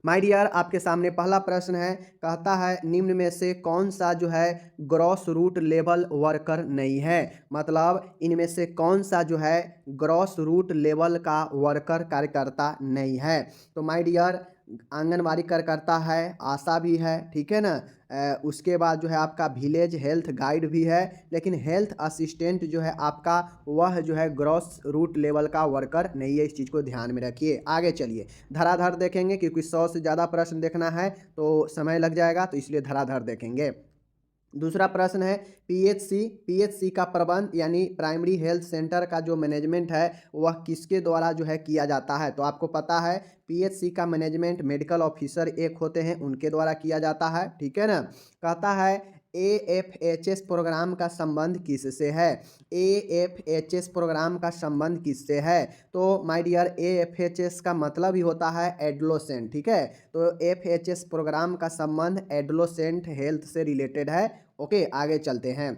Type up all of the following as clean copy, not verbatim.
My dear, आपके सामने पहला प्रश्न है। कहता है निम्न में से कौन सा जो है ग्रॉस रूट लेवल वर्कर नहीं है। मतलब इनमें से कौन सा जो है ग्रॉस रूट लेवल का वर्कर कार्यकर्ता नहीं है। तो माय डियर, आंगनबाड़ी कार्यकर्ता है, आशा भी है, ठीक है ना। उसके बाद जो है आपका विलेज हेल्थ गाइड भी है, लेकिन हेल्थ असिस्टेंट जो है आपका वह जो है ग्रॉस रूट लेवल का वर्कर नहीं है। इस चीज़ को ध्यान में रखिए। आगे चलिए, धराधर देखेंगे क्योंकि 100 से ज़्यादा प्रश्न देखना है तो समय लग जाएगा, तो इसलिए धराधर देखेंगे। दूसरा प्रश्न है पीएचसी का प्रबंध यानी प्राइमरी हेल्थ सेंटर का जो मैनेजमेंट है वह किसके द्वारा जो है किया जाता है। तो आपको पता है पीएचसी का मैनेजमेंट मेडिकल ऑफिसर एक होते हैं, उनके द्वारा किया जाता है, ठीक है ना। कहता है एएफएचएस प्रोग्राम का संबंध किससे है। एएफएचएस प्रोग्राम का संबंध किससे है। तो माय डियर, एएफएचएस का मतलब ही होता है एडोलेसेंट, ठीक है। तो एफएचएस प्रोग्राम का संबंध एडोलेसेंट हेल्थ से रिलेटेड है। ओके, आगे चलते हैं।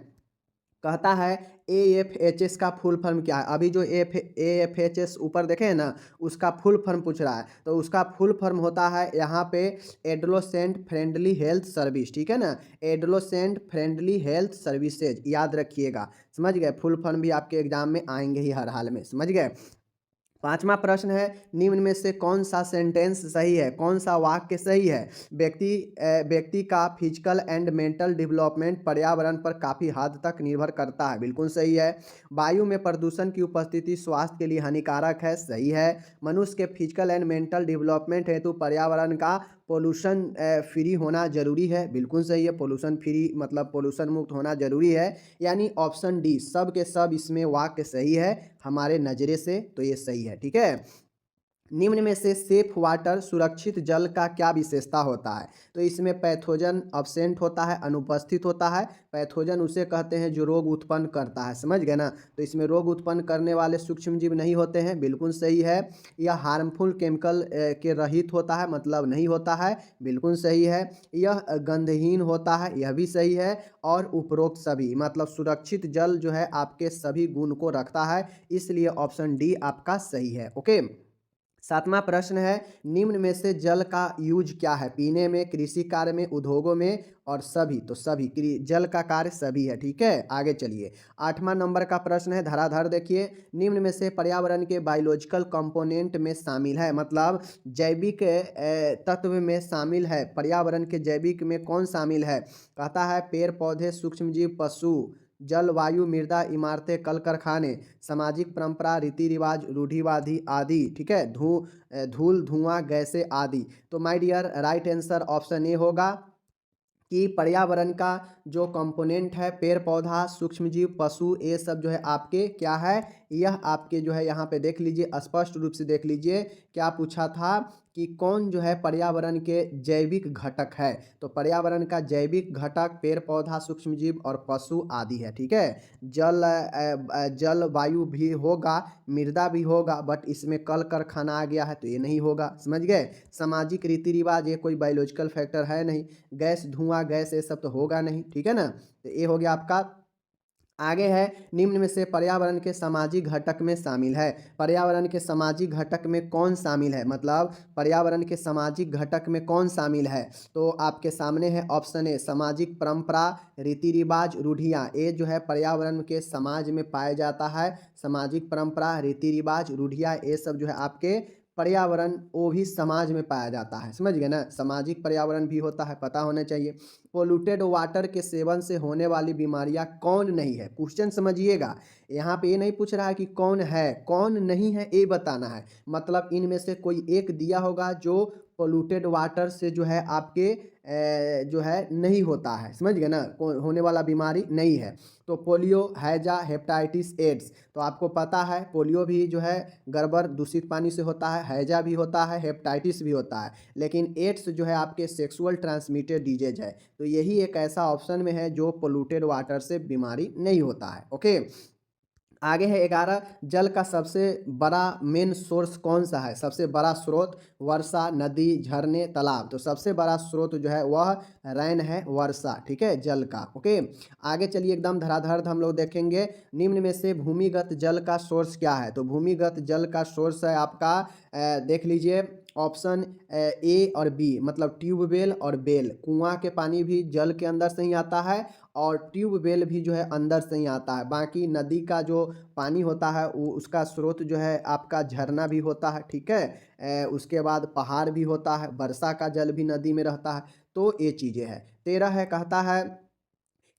कहता है एएफएचएस का फुल फॉर्म क्या है। अभी जो एएफएचएस ऊपर देखे हैं ना, उसका फुल फॉर्म पूछ रहा है, तो उसका फुल फॉर्म होता है यहाँ पे एडोलेसेंट फ्रेंडली हेल्थ सर्विस, ठीक है ना। एडोलेसेंट फ्रेंडली हेल्थ सर्विसेज, याद रखिएगा, समझ गए। फुल फॉर्म भी आपके एग्जाम में आएंगे ही हर हाल में, समझ गए। पांचवा प्रश्न है निम्न में से कौन सा सेंटेंस सही है, कौन सा वाक्य सही है। व्यक्ति का फिजिकल एंड मेंटल डेवलपमेंट पर्यावरण पर काफ़ी हद तक निर्भर करता है, बिल्कुल सही है। वायु में प्रदूषण की उपस्थिति स्वास्थ्य के लिए हानिकारक है, सही है। मनुष्य के फिजिकल एंड मेंटल डेवलपमेंट हेतु पर्यावरण का पोल्यूशन फ्री होना जरूरी है, बिल्कुल सही है। पोल्यूशन फ्री मतलब पोल्यूशन मुक्त होना जरूरी है, यानी ऑप्शन डी सब के सब इसमें वाक्य सही है हमारे नज़रे से, तो ये सही है, ठीक है। निम्न में से सेफ वाटर सुरक्षित जल का क्या विशेषता होता है। तो इसमें पैथोजन अब्सेंट होता है, अनुपस्थित होता है। पैथोजन उसे कहते हैं जो रोग उत्पन्न करता है, समझ गए ना। तो इसमें रोग उत्पन्न करने वाले सूक्ष्म जीव नहीं होते हैं, बिल्कुल सही है। यह हार्मफुल केमिकल के रहित होता है, मतलब नहीं होता है, बिल्कुल सही है। यह गंधहीन होता है, यह भी सही है। और उपरोक्त सभी मतलब सुरक्षित जल जो है आपके सभी गुण को रखता है, इसलिए ऑप्शन डी आपका सही है। ओके, सातवां प्रश्न है निम्न में से जल का यूज क्या है। पीने में, कृषि कार्य में, उद्योगों में और सभी। तो सभी, जल का कार्य सभी है, ठीक है। आगे चलिए, आठवां नंबर का प्रश्न है, धराधर देखिए। निम्न में से पर्यावरण के बायोलॉजिकल कंपोनेंट में शामिल है, मतलब जैविक तत्व में शामिल है, पर्यावरण के जैविक में कौन शामिल है। कहता है पेड़ पौधे, सूक्ष्मजीव, पशु, जलवायु, मृदा, इमारतें, कल कारखाने, सामाजिक परंपरा, रीति रिवाज, रूढ़िवादी आदि, ठीक है। धूल, धुआं, गैसें आदि। तो my dear, right answer option A होगा कि पर्यावरण का जो कंपोनेंट है पेड़ पौधा, सूक्ष्मजीव, पशु, ये सब जो है आपके क्या है, यह आपके जो है यहाँ पे देख लीजिए, स्पष्ट रूप से देख लीजिए क्या पूछा था कि कौन जो है पर्यावरण के जैविक घटक है। तो पर्यावरण का जैविक घटक पेड़ पौधा, सूक्ष्मजीव और पशु आदि है, ठीक है। जल वायु भी होगा, मृदा भी होगा, बट इसमें कल कारखाना आ गया है तो ये नहीं होगा, समझ गए। सामाजिक रीति रिवाज, ये कोई बायोलॉजिकल फैक्टर है नहीं। गैस, धुआं, गैस, ये सब तो होगा नहीं, ठीक है ना। तो ये हो गया आपका। आगे है निम्न में से पर्यावरण के सामाजिक घटक में शामिल है। पर्यावरण के सामाजिक घटक में कौन शामिल है, मतलब पर्यावरण के सामाजिक घटक में कौन शामिल है। तो आपके सामने है ऑप्शन ए सामाजिक परंपरा, रीति रिवाज, रूढ़ियाँ। ये जो है पर्यावरण के समाज में पाया जाता है। सामाजिक परंपरा, रीति रिवाज, रूढ़ियाँ, ये सब जो है आपके पर्यावरण वो भी समाज में पाया जाता है, समझ गए ना। सामाजिक पर्यावरण भी होता है, पता होना चाहिए। पोल्यूटेड वाटर के सेवन से होने वाली बीमारियां कौन नहीं है। क्वेश्चन समझिएगा, यहाँ पे ये नहीं पूछ रहा है कि कौन है, कौन नहीं है ये बताना है। मतलब इनमें से कोई एक दिया होगा जो पोल्यूटेड वाटर से जो है आपके जो है नहीं होता है, समझ गए ना, होने वाला बीमारी नहीं है। तो पोलियो, हैजा, हेपेटाइटिस, एड्स। तो आपको पता है पोलियो भी जो है गड़बड़ दूषित पानी से होता है, हैजा भी होता है, हेपेटाइटिस भी होता है, लेकिन एड्स जो है आपके सेक्सुअल ट्रांसमिटेड डिजीज है। तो यही एक ऐसा ऑप्शन में है जो पोल्यूटेड वाटर से बीमारी नहीं होता है। ओके, आगे है 11, जल का सबसे बड़ा मेन सोर्स कौन सा है। सबसे बड़ा स्रोत वर्षा, नदी, झरने, तालाब। तो सबसे बड़ा स्रोत जो है वह रैन है, वर्षा, ठीक है, जल का। ओके, आगे चलिए एकदम धराधर हम लोग देखेंगे निम्न में से भूमिगत जल का सोर्स क्या है। तो भूमिगत जल का सोर्स है आपका देख लीजिए ऑप्शन ए और बी, मतलब ट्यूबवेल और बेल। कुआं के पानी भी जल के अंदर से ही आता है और ट्यूबवेल भी जो है अंदर से ही आता है। बाकी नदी का जो पानी होता है वो उसका स्रोत जो है आपका झरना भी होता है, ठीक है। उसके बाद पहाड़ भी होता है, वर्षा का जल भी नदी में रहता है। तो ये चीज़ें हैं। 13 है, कहता है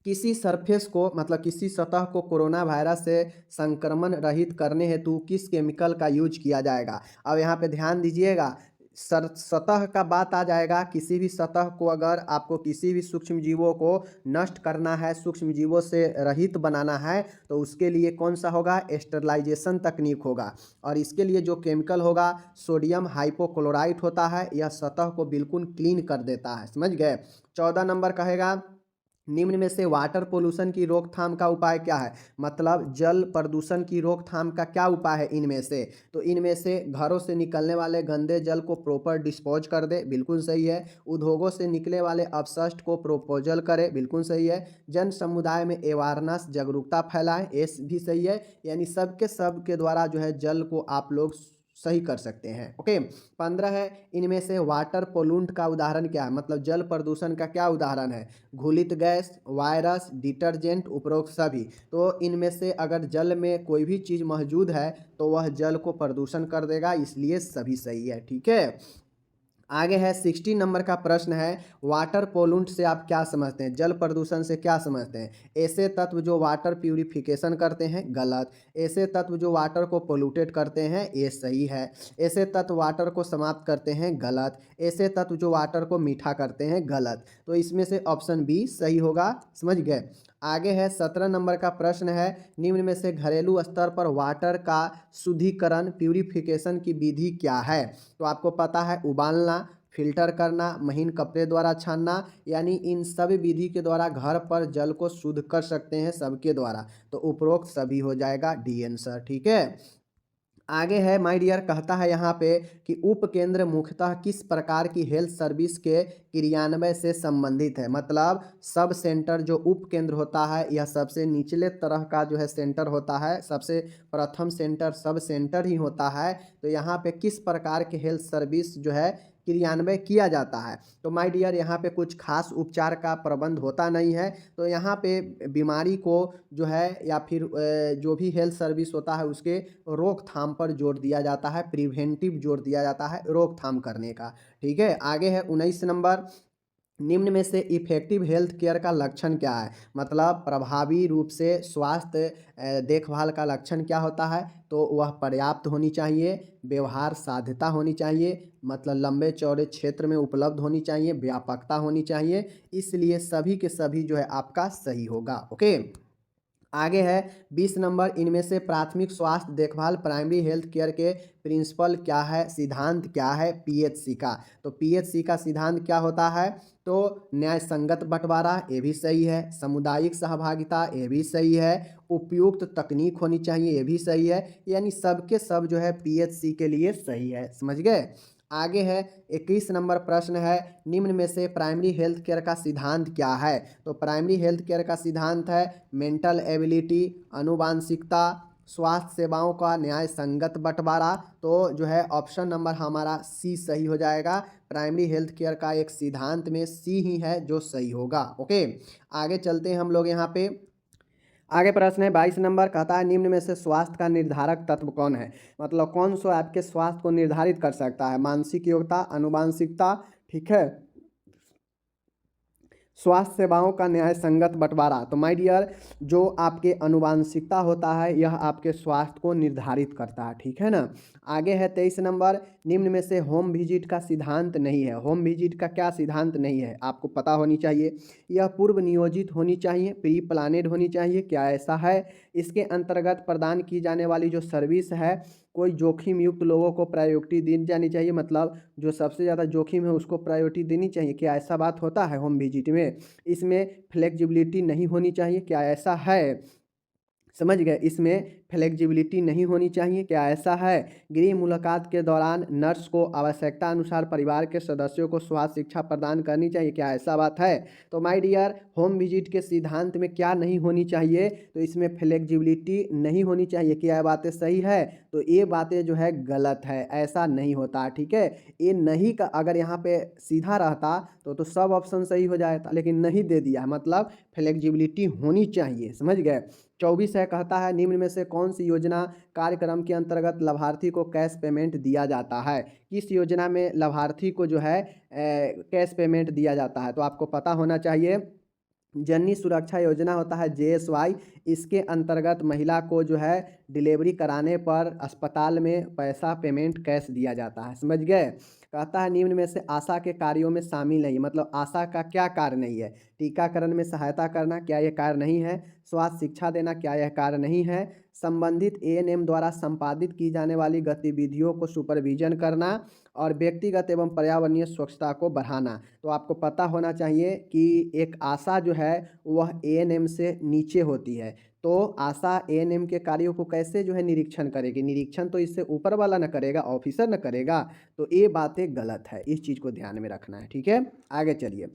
किसी सरफेस को, मतलब किसी सतह को कोरोना वायरस से संक्रमण रहित करने हेतु किस केमिकल का यूज किया जाएगा। अब यहाँ पे ध्यान दीजिएगा, सतह का बात आ जाएगा। किसी भी सतह को अगर आपको किसी भी सूक्ष्म जीवों को नष्ट करना है, सूक्ष्म जीवों से रहित बनाना है, तो उसके लिए कौन सा होगा, स्टरलाइजेशन तकनीक होगा। और इसके लिए जो केमिकल होगा सोडियम हाइपोक्लोराइट होता है, यह सतह को बिल्कुल क्लीन कर देता है, समझ गए। 14 नंबर कहेगा निम्न में से वाटर पोल्यूशन की रोकथाम का उपाय क्या है। मतलब जल प्रदूषण की रोकथाम का क्या उपाय है इनमें से। तो इनमें से घरों से निकलने वाले गंदे जल को प्रॉपर डिस्पोज कर दे, बिल्कुल सही है। उद्योगों से निकले वाले अपशिष्ट को प्रोपोजल करे, बिल्कुल सही है। जन समुदाय में अवेयरनेस, जागरूकता फैलाए, ये भी सही है। यानी सबके द्वारा जो है जल को आप लोग सही कर सकते हैं। ओके। 15 है, इनमें से वाटर पोल्यूंट का उदाहरण क्या है। मतलब जल प्रदूषण का क्या उदाहरण है। घुलित गैस, वायरस, डिटर्जेंट, उपरोक्त सभी। तो इनमें से अगर जल में कोई भी चीज़ मौजूद है तो वह जल को प्रदूषण कर देगा, इसलिए सभी सही है, ठीक है। आगे है 60 नंबर का प्रश्न है, वाटर पोल्यूंट से आप क्या समझते हैं, जल प्रदूषण से क्या समझते हैं। ऐसे तत्व जो वाटर प्यूरिफिकेशन करते हैं, गलत। ऐसे तत्व जो वाटर को पोल्यूटेड करते हैं, ये सही है। ऐसे तत्व वाटर को समाप्त करते हैं, गलत। ऐसे तत्व जो वाटर को मीठा करते हैं, गलत। तो इसमें से ऑप्शन बी सही होगा, समझ गए। आगे है 17 नंबर का प्रश्न है, निम्न में से घरेलू स्तर पर वाटर का शुद्धिकरण प्यूरिफिकेशन की विधि क्या है। तो आपको पता है उबालना, फिल्टर करना, महीन कपड़े द्वारा छानना, यानी इन सभी विधि के द्वारा घर पर जल को शुद्ध कर सकते हैं सबके द्वारा। तो उपरोक्त सभी हो जाएगा, डी आंसर, ठीक है। आगे है माय डियर, कहता है यहाँ पे कि उप केंद्र मुख्यतः किस प्रकार की हेल्थ सर्विस के क्रियान्वयन से संबंधित है। मतलब सब सेंटर जो उप केंद्र होता है, यह सबसे निचले तरह का जो है सेंटर होता है, सबसे प्रथम सेंटर सब सेंटर ही होता है। तो यहाँ पे किस प्रकार के हेल्थ सर्विस जो है क्रियान्वयन किया जाता है। तो माय डियर यहाँ पे कुछ खास उपचार का प्रबंध होता नहीं है। तो यहाँ पे बीमारी को जो है या फिर जो भी हेल्थ सर्विस होता है उसके रोकथाम पर जोर दिया जाता है, प्रिवेंटिव जोर दिया जाता है रोकथाम करने का, ठीक है। आगे है 19 नंबर, निम्न में से इफेक्टिव हेल्थ केयर का लक्षण क्या है। मतलब प्रभावी रूप से स्वास्थ्य देखभाल का लक्षण क्या होता है। तो वह पर्याप्त होनी चाहिए, व्यवहार साध्यता होनी चाहिए, मतलब लंबे चौड़े क्षेत्र में उपलब्ध होनी चाहिए, व्यापकता होनी चाहिए। इसलिए सभी के सभी जो है आपका सही होगा। ओके। आगे है 20 नंबर, इनमें से प्राथमिक स्वास्थ्य देखभाल प्राइमरी हेल्थ केयर के प्रिंसिपल क्या है, सिद्धांत क्या है पीएचसी का। तो पीएचसी का सिद्धांत क्या होता है। तो न्याय संगत बंटवारा, ये भी सही है। सामुदायिक सहभागिता, ये भी सही है। उपयुक्त तकनीक होनी चाहिए, ये भी सही है। यानी सबके सब जो है पीएचसी के लिए सही है, समझ गए। आगे है 21 नंबर प्रश्न है, निम्न में से प्राइमरी हेल्थ केयर का सिद्धांत क्या है। तो प्राइमरी हेल्थ केयर का सिद्धांत है मेंटल एबिलिटी, अनुवांशिकता, स्वास्थ्य सेवाओं का न्याय संगत बंटवारा। तो जो है ऑप्शन नंबर हमारा सी सही हो जाएगा। प्राइमरी हेल्थ केयर का एक सिद्धांत में सी ही है जो सही होगा। ओके। आगे चलते हैं हम लोग यहाँ पे। आगे प्रश्न है 22 नंबर, कहता है निम्न में से स्वास्थ्य का निर्धारक तत्व कौन है। मतलब कौन सा आपके स्वास्थ्य को निर्धारित कर सकता है। मानसिक योग्यता, अनुवांशिकता, ठीक है, स्वास्थ्य सेवाओं का न्याय संगत बंटवारा। तो माय डियर जो आपके अनुवांशिकता होता है यह आपके स्वास्थ्य को निर्धारित करता है, ठीक है ना। आगे है 23 नंबर, निम्न में से होम विजिट का सिद्धांत नहीं है। होम विजिट का क्या सिद्धांत नहीं है आपको पता होनी चाहिए। यह पूर्व नियोजित होनी चाहिए, प्री प्लानेड होनी चाहिए, क्या ऐसा है। इसके अंतर्गत प्रदान की जाने वाली जो सर्विस है कोई जोखिम युक्त लोगों को प्रायोरिटी दी जानी चाहिए। मतलब जो सबसे ज़्यादा जोखिम है उसको प्रायोरिटी देनी चाहिए, क्या ऐसा बात होता है होम विजिट में। इसमें फ्लेक्सिबिलिटी नहीं होनी चाहिए, क्या ऐसा है। समझ गए। इसमें फ्लेक्सिबिलिटी नहीं होनी चाहिए, क्या ऐसा है? गृह मुलाकात के दौरान नर्स को आवश्यकता अनुसार परिवार के सदस्यों को स्वास्थ्य शिक्षा प्रदान करनी चाहिए, क्या ऐसा बात है? तो माय डियर, होम विजिट के सिद्धांत में क्या नहीं होनी चाहिए? तो इसमें फ्लेक्सिबिलिटी नहीं होनी चाहिए। क्या ये बातें सही है? तो ये बातें जो है गलत है, ऐसा नहीं होता, ठीक है। ये नहीं का अगर यहाँ पे सीधा रहता तो सब ऑप्शन सही हो जाता, लेकिन नहीं दे दिया, मतलब फ्लेक्सिबिलिटी होनी चाहिए, समझ गए। 24 है, कहता है निम्न में से कौन सी योजना कार्यक्रम के अंतर्गत लाभार्थी को कैश पेमेंट दिया जाता है? किस योजना में लाभार्थी को जो है कैश पेमेंट दिया जाता है? तो आपको पता होना चाहिए, जननी सुरक्षा योजना होता है JSY। इसके अंतर्गत महिला को जो है डिलीवरी कराने पर अस्पताल में पैसा पेमेंट कैश दिया जाता है, समझ गए। कहता है निम्न में से आशा के कार्यों में शामिल नहीं, मतलब आशा का क्या कार्य नहीं है? टीकाकरण में सहायता करना, क्या यह कार्य नहीं है? स्वास्थ्य शिक्षा देना, क्या यह कार्य नहीं है? संबंधित ANM द्वारा संपादित की जाने वाली गतिविधियों को सुपरविजन करना और व्यक्तिगत एवं पर्यावरणीय स्वच्छता को बढ़ाना। तो आपको पता होना चाहिए कि एक आशा जो है वह ANM से नीचे होती है, तो आशा ANM के कार्यों को कैसे जो है निरीक्षण करेगी? निरीक्षण तो इससे ऊपर वाला न करेगा, ऑफिसर न करेगा। तो ये बातें गलत है, इस चीज़ को ध्यान में रखना है, ठीक है। आगे चलिए।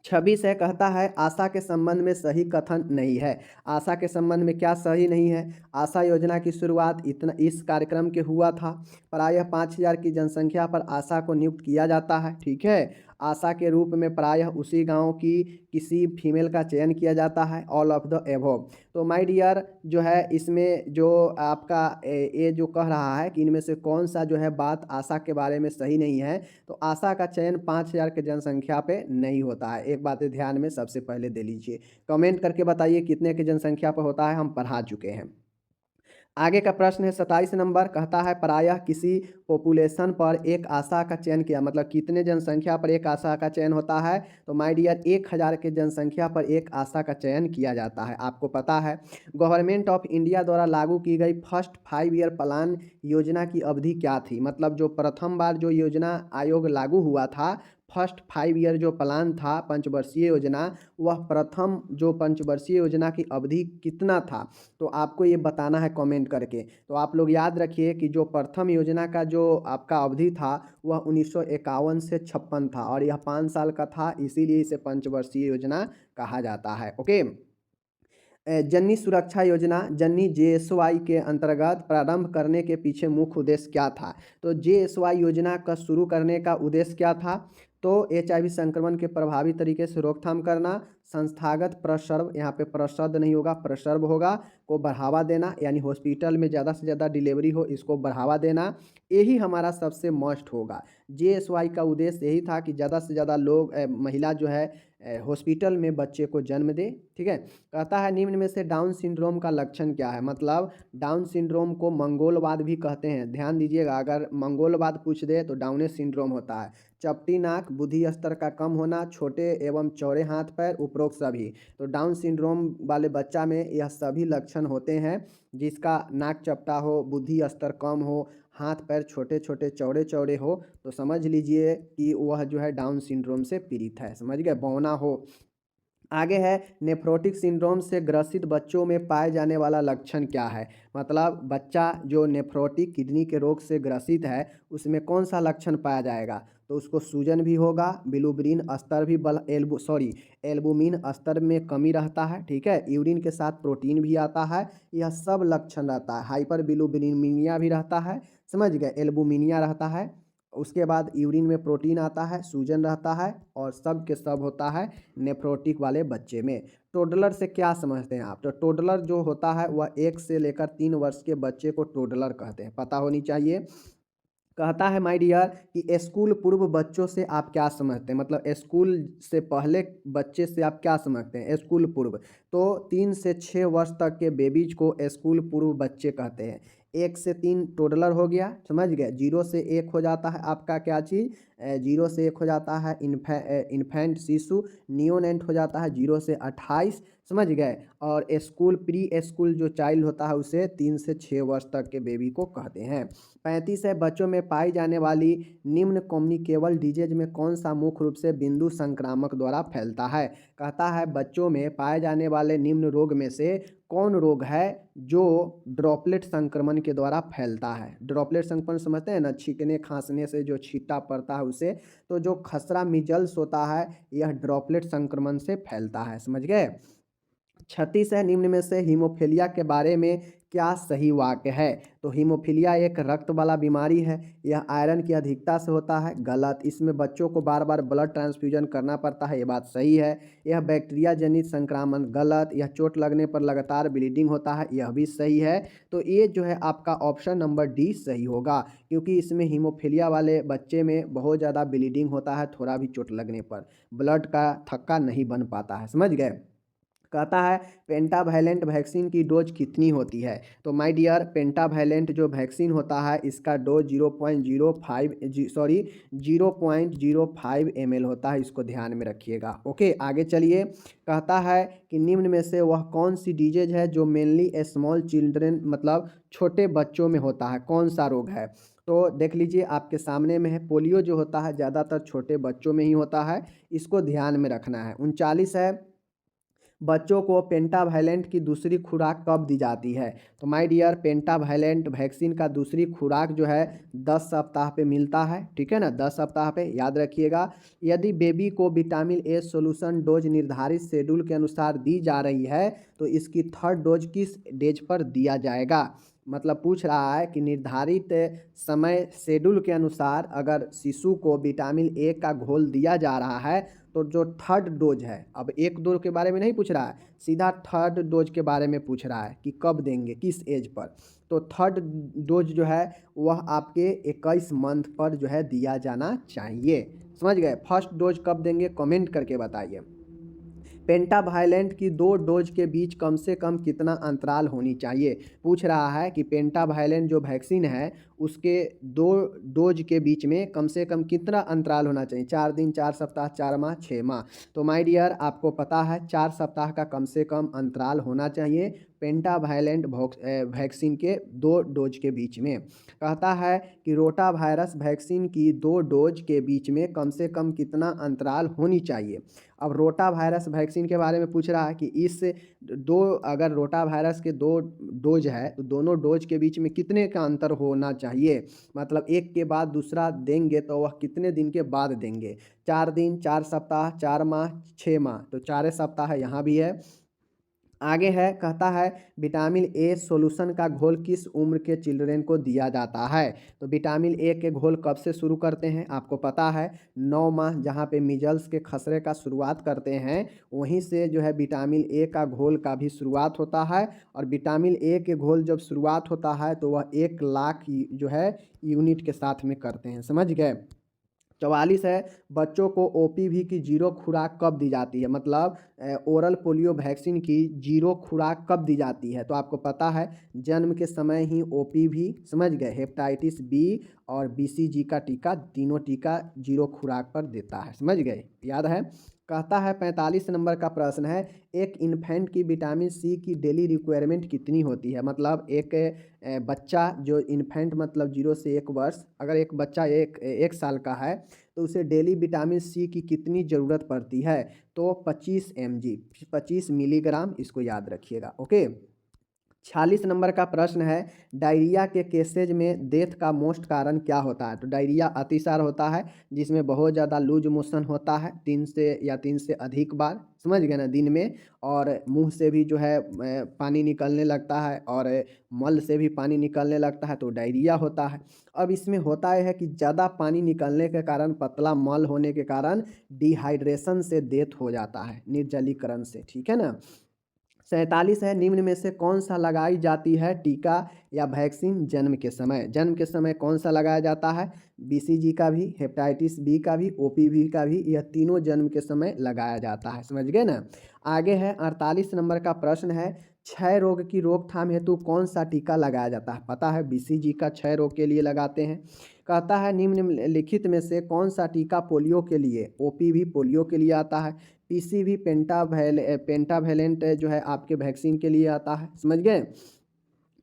26 है, कहता है आशा के संबंध में सही कथन नहीं है। आशा के संबंध में क्या सही नहीं है? आशा योजना की शुरुआत इतना इस कार्यक्रम के हुआ था। प्रायः 5000 की जनसंख्या पर आशा को नियुक्त किया जाता है, ठीक है। आशा के रूप में प्रायः उसी गांव की किसी फीमेल का चयन किया जाता है, ऑल ऑफ द एबव। तो माय डियर जो है इसमें जो आपका ये जो कह रहा है कि इनमें से कौन सा जो है बात आशा के बारे में सही नहीं है, तो आशा का चयन 5000 के जनसंख्या पे नहीं होता है। एक बात ध्यान में सबसे पहले दे लीजिए। कमेंट करके बताइए कितने की जनसंख्या पर होता है, हम पढ़ा चुके हैं। आगे का प्रश्न है 27 नंबर, कहता है प्रायः किसी पॉपुलेशन पर एक आशा का चयन किया, मतलब कितने जनसंख्या पर एक आशा का चयन होता है? तो माय डियर 1000 के जनसंख्या पर एक आशा का चयन किया जाता है, आपको पता है। गवर्नमेंट ऑफ इंडिया द्वारा लागू की गई फर्स्ट 5 ईयर प्लान योजना की अवधि क्या थी? मतलब जो प्रथम बार जो योजना आयोग लागू हुआ था, फर्स्ट 5 ईयर जो प्लान था पंचवर्षीय योजना, वह प्रथम जो पंचवर्षीय योजना की अवधि कितना था? तो आपको ये बताना है कमेंट करके। तो आप लोग याद रखिए कि जो प्रथम योजना का जो आपका अवधि था वह 1951 से 56 था, और यह 5 साल का था, इसीलिए इसे पंचवर्षीय योजना कहा जाता है, ओके। जननी सुरक्षा योजना, जननी JSY के अंतर्गत प्रारंभ करने के पीछे मुख्य उद्देश्य क्या था? तो JSY योजना का शुरू करने का उद्देश्य क्या था? तो HIV संक्रमण के प्रभावी तरीके से रोकथाम करना, संस्थागत प्रसर्व, यहाँ पे प्रसर्व नहीं होगा प्रसर्व होगा, को बढ़ावा देना, यानी हॉस्पिटल में ज़्यादा से ज़्यादा डिलीवरी हो इसको बढ़ावा देना, यही हमारा सबसे मस्ट होगा। JSY का उद्देश्य यही था कि ज़्यादा से ज़्यादा लोग महिला जो है हॉस्पिटल में बच्चे को जन्म दे, ठीक है। कहता है निम्न में से डाउन सिंड्रोम का लक्षण क्या है? मतलब डाउन सिंड्रोम को मंगोलवाद भी कहते हैं, ध्यान दीजिएगा, अगर मंगोलवाद पूछ दे तो डाउन सिंड्रोम होता है। चपटी नाक, बुद्धि स्तर का कम होना, छोटे एवं चौड़े हाथ पैर, उपरोक्त सभी। तो डाउन सिंड्रोम वाले बच्चा में यह सभी लक्षण होते हैं, जिसका नाक चपटा हो, बुद्धि स्तर कम हो, हाथ पैर छोटे छोटे चौड़े चौड़े हो, तो समझ लीजिए कि वह जो है डाउन सिंड्रोम से पीड़ित है, समझ गए, बौना हो। आगे है नेफ्रोटिक सिंड्रोम से ग्रसित बच्चों में पाए जाने वाला लक्षण क्या है? मतलब बच्चा जो नेफ्रोटिक किडनी के रोग से ग्रसित है उसमें कौन सा लक्षण पाया जाएगा? तो उसको सूजन भी होगा, बिलुबिन स्तर भी एल्बुमिन स्तर में कमी रहता है, ठीक है। यूरिन के साथ प्रोटीन भी आता है, यह सब लक्षण रहता है। हाइपर बिलुबिनीमिया भी रहता है, समझ गए, एल्बुमिनिया रहता है, उसके बाद यूरिन में प्रोटीन आता है, सूजन रहता है, और सब के सब होता है नेफ्रोटिक वाले बच्चे में। टोडलर से क्या समझते हैं आप? तो टोडलर जो होता है वह 1 से लेकर 3 वर्ष के बच्चे को टोडलर कहते हैं, पता होनी चाहिए। कहता है माय डियर कि स्कूल पूर्व बच्चों से आप क्या समझते हैं? मतलब स्कूल से पहले बच्चे से आप क्या समझते हैं? स्कूल पूर्व, तो 3 से 6 वर्ष तक के बेबीज को स्कूल पूर्व बच्चे कहते हैं। 1 से 3 टोडलर हो गया, समझ गए। 0 से 1 हो जाता है आपका क्या चीज़, 0 से 1 हो जाता है इन्फेंट शिशु, नियोनेंट हो जाता है 0 से 28, समझ गए। और स्कूल प्री स्कूल जो चाइल्ड होता है उसे 3 से 6 वर्ष तक के बेबी को कहते हैं। 35 है, बच्चों में पाई जाने वाली निम्न कम्युनिकेबल डिजीज में कौन सा मुख्य रूप से बिंदु संक्रामक द्वारा फैलता है। कहता है बच्चों में पाए जाने वाले निम्न रोग में से कौन रोग है जो ड्रॉपलेट संक्रमण के द्वारा फैलता है। ड्रॉपलेट संक्रमण समझते हैं ना, छींकने खांसने से जो छींटा पड़ता है उसे, तो जो खसरा मिजल्स होता है यह ड्रॉपलेट संक्रमण से फैलता है, समझ गए। 36 है, निम्न में से हीमोफीलिया के बारे में क्या सही वाक्य है। तो हीमोफीलिया एक रक्त वाला बीमारी है, यह आयरन की अधिकता से होता है, गलत। इसमें बच्चों को बार बार ब्लड ट्रांसफ्यूजन करना पड़ता है, ये बात सही है। यह बैक्टीरिया जनित संक्रमण, गलत। यह चोट लगने पर लगातार ब्लीडिंग होता है, यह भी सही है। तो ये जो है आपका ऑप्शन नंबर डी सही होगा, क्योंकि इसमें हीमोफीलिया वाले बच्चे में बहुत ज़्यादा ब्लीडिंग होता है, थोड़ा भी चोट लगने पर ब्लड का थक्का नहीं बन पाता है, समझ गए। कहता है पेंटावैलेंट वैक्सीन की डोज कितनी होती है। तो माय डियर, पेंटावैलेंट जो वैक्सीन होता है इसका डोज 0.05 ml होता है, इसको ध्यान में रखिएगा। ओके, आगे चलिए। कहता है कि निम्न में से वह कौन सी डिजीज है जो मेनली स्मॉल चिल्ड्रेन मतलब छोटे बच्चों में होता है, कौन सा रोग है। तो देख लीजिए आपके सामने में है, पोलियो जो होता है ज़्यादातर छोटे बच्चों में ही होता है, इसको ध्यान में रखना है। 39 है, बच्चों को पेंटावैलेंट की दूसरी खुराक कब दी जाती है। तो माय डियर, पेंटावैलेंट वैक्सीन का दूसरी खुराक जो है 10 सप्ताह पे मिलता है, ठीक है ना, 10 सप्ताह पे, याद रखिएगा। यदि बेबी को विटामिन ए सोल्यूशन डोज निर्धारित शेड्यूल के अनुसार दी जा रही है तो इसकी थर्ड डोज किस डेज पर दिया जाएगा। मतलब पूछ रहा है कि निर्धारित समय शेड्यूल के अनुसार अगर शिशु को विटामिन ए का घोल दिया जा रहा है तो जो थर्ड डोज है, अब एक दो के बारे में नहीं पूछ रहा है, सीधा थर्ड डोज के बारे में पूछ रहा है कि कब देंगे, किस एज पर। तो थर्ड डोज जो है वह आपके 21 मंथ पर जो है दिया जाना चाहिए, समझ गए। फर्स्ट डोज कब देंगे कमेंट करके बताइए। पेंटावैलेंट की 2 डोज के बीच कम से कम कितना अंतराल होनी चाहिए। पूछ रहा है कि पेंटावैलेंट जो वैक्सीन है उसके 2 डोज के बीच में कम से कम कितना अंतराल होना चाहिए। 4 दिन, 4 सप्ताह, 4 माह, 6 माह। तो माय डियर, आपको पता है 4 सप्ताह का कम से कम अंतराल होना चाहिए पेंटावैलेंट वैक्सीन के 2 डोज के बीच में। कहता है कि रोटा वायरस वैक्सीन की 2 डोज के बीच में कम से कम कितना अंतराल होनी चाहिए। अब रोटा वायरस वैक्सीन के बारे में पूछ रहा है कि इस अगर रोटा वायरस के 2 डोज है तो दोनों डोज के बीच में कितने का अंतर होना चाहिए। मतलब एक के बाद दूसरा देंगे तो वह कितने दिन के बाद देंगे। 4 दिन, 4 सप्ताह, 4 माह, 6 माह। तो 4 सप्ताह यहाँ भी है। आगे है, कहता है विटामिन ए सॉल्यूशन का घोल किस उम्र के चिल्ड्रेन को दिया जाता है। तो विटामिन ए के घोल कब से शुरू करते हैं, आपको पता है 9 माह, जहाँ पे मिजल्स के खसरे का शुरुआत करते हैं वहीं से जो है विटामिन ए का घोल का भी शुरुआत होता है। और विटामिन ए के घोल जब शुरुआत होता है तो वह 1 लाख जो है यूनिट के साथ में करते हैं, समझ गए। 44 है, बच्चों को ओपीवी की 0 खुराक कब दी जाती है। मतलब ओरल पोलियो वैक्सीन की 0 खुराक कब दी जाती है। तो आपको पता है जन्म के समय ही ओपीवी, समझ गए, हेपेटाइटिस बी और बीसीजी का टीका, तीनों टीका 0 खुराक पर देता है, समझ गए, याद है। कहता है 45 नंबर का प्रश्न है, एक इन्फेंट की विटामिन सी की डेली रिक्वायरमेंट कितनी होती है। मतलब एक बच्चा जो इन्फेंट मतलब 0 से 1 वर्ष, अगर एक बच्चा एक साल का है तो उसे डेली विटामिन सी की कितनी ज़रूरत पड़ती है। तो 25 mg, 25 मिलीग्राम, इसको याद रखिएगा। ओके, 46 नंबर का प्रश्न है, डायरिया के केसेज में डेथ का मोस्ट कारण क्या होता है। तो डायरिया अतिसार होता है जिसमें बहुत ज़्यादा लूज मोशन होता है 3 से अधिक बार, समझ गए ना, दिन में। और मुंह से भी जो है पानी निकलने लगता है और मल से भी पानी निकलने लगता है, तो डायरिया होता है। अब इसमें होता है कि ज़्यादा पानी निकलने के कारण, पतला मल होने के कारण डिहाइड्रेशन से डेथ हो जाता है, निर्जलीकरण से, ठीक है ना। 47 है, निम्न में से कौन सा लगाई जाती है टीका या वैक्सीन जन्म के समय। जन्म के समय कौन सा लगाया जाता है, बीसीजी का भी, हेपेटाइटिस बी का भी, ओपीवी का भी, यह तीनों जन्म के समय लगाया जाता है, समझ गए ना। आगे है 48 नंबर का प्रश्न है, क्षय रोग की रोकथाम हेतु कौन सा टीका लगाया जाता है? पता है, बीसीजी का क्षय रोग के लिए लगाते हैं। कहता है निम्नलिखित में से कौन सा टीका पोलियो के लिए, ओपीवी पोलियो के लिए आता है, पीसीवी पेंटावेलेंट जो है आपके वैक्सीन के लिए आता है। समझ गए?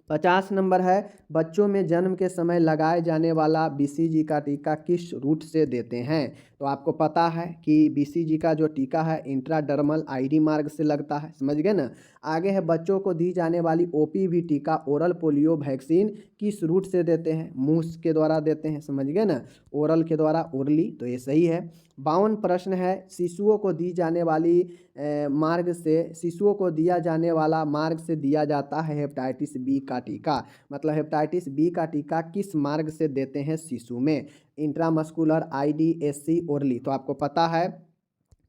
50 नंबर है, बच्चों में जन्म के समय लगाए जाने वाला बीसीजी का टीका किस रूट से देते हैं? तो आपको पता है कि बीसीजी का जो टीका है इंट्राडर्मल आईडी मार्ग से लगता है। समझ गए ना? आगे है, बच्चों को दी जाने वाली ओपीवी टीका ओरल पोलियो वैक्सीन किस रूट से देते हैं? मुंह के द्वारा देते हैं। समझ गए ना? ओरल के द्वारा, ओरली, तो ये सही है। 52 प्रश्न है, शिशुओं को दी जाने वाली शिशुओं को दिया जाने वाला मार्ग से दिया जाता है हेपेटाइटिस बी का टीका। मतलब हेपेटाइटिस बी का टीका किस मार्ग से देते हैं शिशु में? Intramuscular, IDSC, orally. तो आपको पता है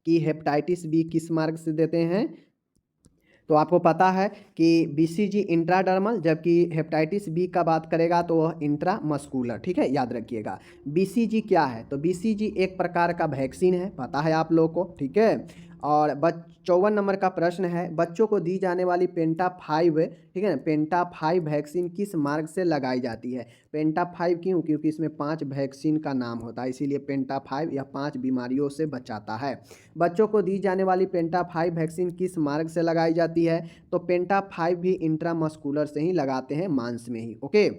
कि हेपेटाइटिस बी किस मार्ग से देते हैं? तो आपको पता है कि बीसीजी इंट्राडर्मल, जबकि हेपेटाइटिस बी का बात करेगा तो वह इंट्रामस्कुलर। ठीक है, याद रखिएगा। बीसीजी क्या है? तो बीसीजी एक प्रकार का वैक्सीन है, पता है आप लोगों को। ठीक है, और 54 नंबर का प्रश्न है, बच्चों को दी जाने वाली पेंटा 5, ठीक है ना, पेंटा 5 वैक्सीन किस मार्ग से लगाई जाती है? पेंटा 5 क्यों? क्योंकि इसमें 5 वैक्सीन का नाम होता है, इसीलिए पेंटा 5 यह 5 बीमारियों से बचाता है। बच्चों को दी जाने वाली पेंटा 5 वैक्सीन किस मार्ग से लगाई जाती है? तो पेंटा 5 भी इंट्रामस्कुलर से ही लगाते हैं, मांस में ही। ओके,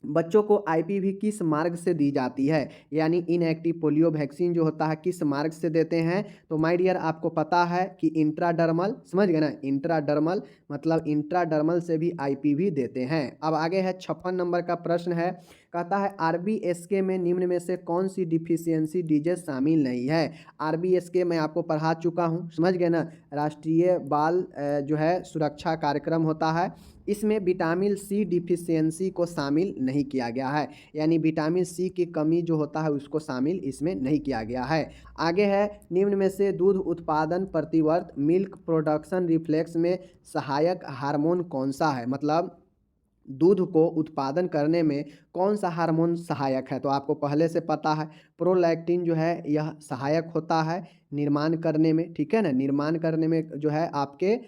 बच्चों को आईपीवी किस मार्ग से दी जाती है? यानी इनएक्टिव पोलियो वैक्सीन जो होता है किस मार्ग से देते हैं? तो माय डियर आपको पता है कि इंट्राडर्मल। समझ गए ना? इंट्राडर्मल, मतलब इंट्राडर्मल से भी आईपीवी देते हैं। अब आगे है 56 नंबर का प्रश्न है, कहता है आरबीएसके में निम्न में से कौन सी डिफिशियंसी डिजीज शामिल नहीं है? आरबीएसके मैं आपको पढ़ा चुका हूँ। समझ गए ना? राष्ट्रीय बाल जो है सुरक्षा कार्यक्रम होता है, इसमें विटामिन सी डिफिशियंसी को शामिल नहीं किया गया है। यानी विटामिन सी की कमी जो होता है उसको शामिल इसमें नहीं किया गया है। आगे है, निम्न में से दूध उत्पादन प्रतिवर्त मिल्क प्रोडक्शन रिफ्लेक्स में सहायक हार्मोन कौन सा है? मतलब दूध को उत्पादन करने में कौन सा हार्मोन सहायक है? तो आपको पहले से पता है, प्रोलैक्टिन जो है यह सहायक होता है निर्माण करने में। ठीक है ना? निर्माण करने में जो है आपके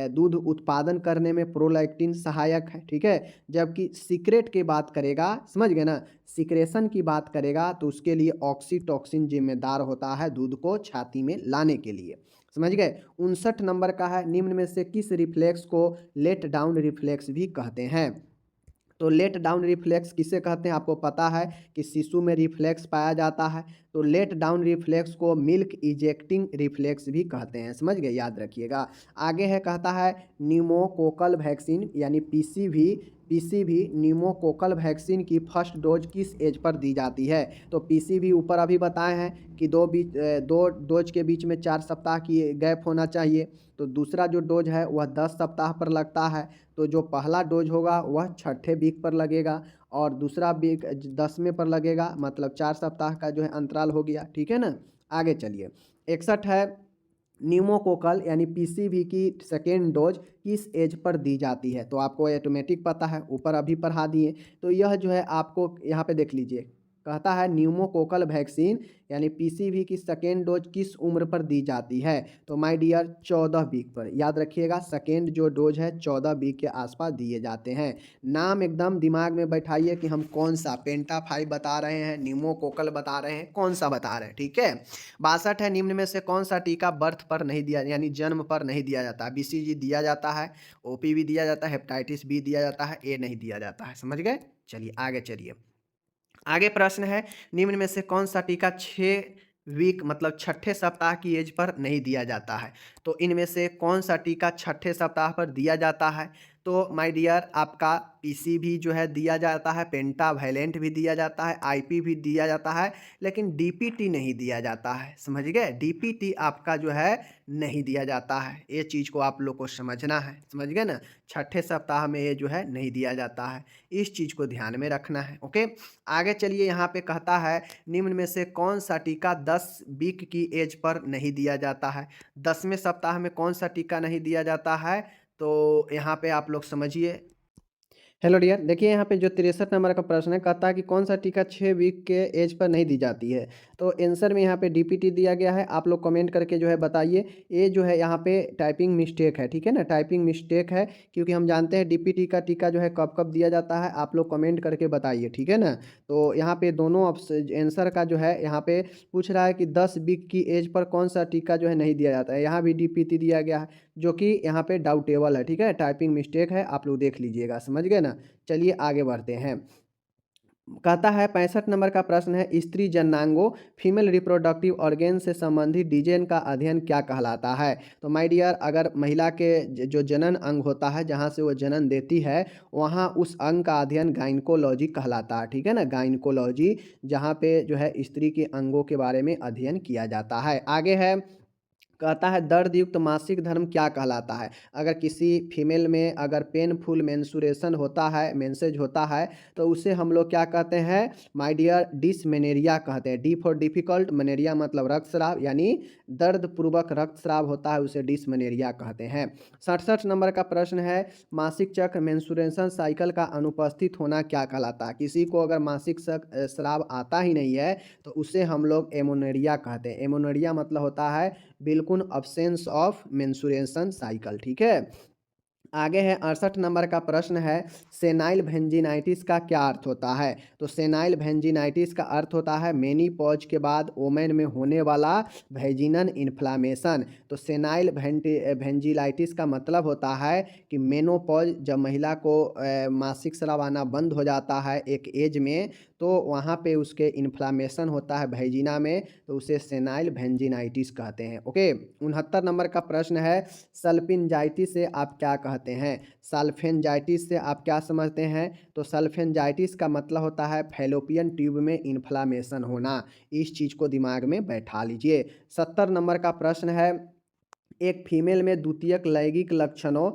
दूध उत्पादन करने में प्रोलैक्टिन सहायक है। ठीक है, जबकि सीक्रेट की बात करेगा, समझ गए ना, सीक्रेशन की बात करेगा तो उसके लिए ऑक्सीटोसिन जिम्मेदार होता है दूध को छाती में लाने के लिए। समझ गए? 59 नंबर का है, निम्न में से किस रिफ्लेक्स को लेट डाउन रिफ्लेक्स भी कहते हैं? तो लेट डाउन रिफ्लेक्स किसे कहते हैं? आपको पता है कि शिशु में रिफ्लेक्स पाया जाता है, तो लेट डाउन रिफ्लेक्स को मिल्क इजेक्टिंग रिफ्लेक्स भी कहते हैं। समझ गए? याद रखिएगा। आगे है, कहता है न्यूमोकोकल वैक्सीन यानी पीसीवी न्यूमोकोकल वैक्सीन की फर्स्ट डोज किस एज पर दी जाती है? तो पीसीवी ऊपर अभी बताए हैं कि दो डोज के बीच में 4 सप्ताह की गैप होना चाहिए। तो दूसरा जो डोज है वह 10 सप्ताह पर लगता है। तो जो पहला डोज होगा वह छठे वीक पर लगेगा और दूसरा वीक 10वें पर लगेगा, मतलब 4 सप्ताह का जो है अंतराल हो गया। ठीक है ना? आगे चलिए, 61 है, न्यूमोकोकल यानी पीसीवी की सेकेंड डोज किस एज पर दी जाती है? तो आपको ऑटोमेटिक पता है, ऊपर अभी पढ़ा दिए। तो यह जो है आपको यहाँ पे देख लीजिए, कहता है न्यूमोकोकल वैक्सीन यानी पीसीवी की सेकेंड डोज किस उम्र पर दी जाती है? तो माय डियर 14 वीक पर। याद रखिएगा, सेकेंड जो डोज है 14 वीक के आसपास दिए जाते हैं। नाम एकदम दिमाग में बैठाइए कि हम कौन सा पेंटा 5 बता रहे हैं, न्यूमोकोकल बता रहे हैं, कौन सा बता रहे हैं। ठीक है, 62 है, निम्न में से कौन सा टीका बर्थ पर नहीं दिया यानी जन्म पर नहीं दिया जाता? बीसीजी दिया जाता है, ओपीवी दिया जाता है, हेपेटाइटिस बी दिया जाता है, ए नहीं दिया जाता है। समझ गए? चलिए आगे चलिए। आगे प्रश्न है, निम्न में से कौन सा टीका 6 वीक मतलब छठे सप्ताह की एज पर नहीं दिया जाता है? तो इनमें से कौन सा टीका छठे सप्ताह पर दिया जाता है? तो माय डियर आपका पीसी भी जो है दिया जाता है, पेंटावेलेंट भी दिया जाता है, आईपी भी दिया जाता है, लेकिन डीपीटी नहीं दिया जाता है। समझ गए? डीपीटी आपका जो है नहीं दिया जाता है। ये चीज़ को आप लोग को समझना है। समझ गए ना? छठे सप्ताह में ये जो है नहीं दिया जाता है, इस चीज़ को ध्यान में रखना है। ओके, आगे चलिए, यहाँ पे कहता है निम्न में से कौन सा टीका 10 वीक की एज पर नहीं दिया जाता है? 10वें सप्ताह में कौन सा टीका नहीं दिया जाता है? तो यहाँ पे आप लोग समझिए। हेलो डियर, देखिए यहाँ पे जो 63 नंबर का प्रश्न है, कहता है कि कौन सा टीका 6 वीक के एज पर नहीं दी जाती है? तो आंसर में यहाँ पे डीपीटी दिया गया है। आप लोग कमेंट करके जो है बताइए। ये जो है यहाँ पे टाइपिंग मिस्टेक है, ठीक है ना, टाइपिंग मिस्टेक है, क्योंकि हम जानते हैं डीपीटी का टीका जो है कब कब दिया जाता है। आप लोग कमेंट करके बताइए, ठीक है ना। तो यहाँ पे दोनों आंसर का जो है यहाँ पे पूछ रहा है कि 10 वीक की एज पर कौन सा टीका जो है नहीं दिया जाता है। यहाँ भी डीपीटी दिया गया है, जो कि यहाँ पे डाउटेबल है, ठीक है, टाइपिंग मिस्टेक है, आप लोग देख लीजिएगा, समझ गए ना। चलिए आगे बढ़ते हैं। कहता है 65 नंबर का प्रश्न है, स्त्री जननांगों फीमेल रिप्रोडक्टिव ऑर्गेन से संबंधित डीएनए का अध्ययन क्या कहलाता है। तो माय डियर, अगर महिला के जो जनन अंग होता है, जहाँ से वो जनन देती है, वहाँ उस अंग का अध्ययन गायनिकोलॉजी कहलाता है, ठीक है ना, गायनिकोलॉजी, जहाँ पे जो है स्त्री के अंगों के बारे में अध्ययन किया जाता है। आगे है, कहता है दर्द युक्त मासिक धर्म क्या कहलाता है। अगर किसी फीमेल में अगर पेनफुल मेंसुरेशन होता है, मेंसेज होता है, तो उसे हम लोग क्या कहते हैं माय डियर, डिसमेनोरिया कहते हैं। डी फॉर डिफिकल्ट, मलेरिया मतलब रक्तस्राव, यानी दर्द पूर्वक रक्तस्राव होता है, उसे डिसमेनोरिया कहते हैं। 67 नंबर का प्रश्न है, मासिक चक्र मेंसुरेशन साइकिल का अनुपस्थित होना क्या कहलाता है। किसी को अगर मासिक स्राव आता ही नहीं है, तो उसे हम लोग एमोनेरिया कहते हैं। एमोनेरिया मतलब होता है बिल्कुल अब्सेंस ऑफ मेंसुरेशन साइकिल, ठीक है। आगे है 68 नंबर का प्रश्न है, सेनाइल वेंजिनाइटिस का क्या अर्थ होता है। तो सेनाइल वेंजिनाइटिस का अर्थ होता है मेनीपॉज के बाद वोमेन में होने वाला वेजिनल इन्फ्लामेशन। तो सेनाइल वेंजिलाइटिस का मतलब होता है कि मेनोपॉज, जब महिला को मासिक स्राव आना बंद हो जाता है एक एज में, तो वहाँ पे उसके इन्फ्लामेशन होता है वेजिना में, तो उसे सेनाइल वेंजिनाइटिस कहते हैं। ओके, 69 नंबर का प्रश्न है, सल्फिंजाइटिस से आप क्या कहते हैं। सल्फेंजाइटिस से आप क्या समझते हैं। तो सल्फेंजाइटिस का मतलब होता है फैलोपियन ट्यूब में इन्फ्लामेशन होना। इस चीज़ को दिमाग में बैठा लीजिए। 70 नंबर का प्रश्न है, एक फीमेल में द्वितीयक लैंगिक लक्षणों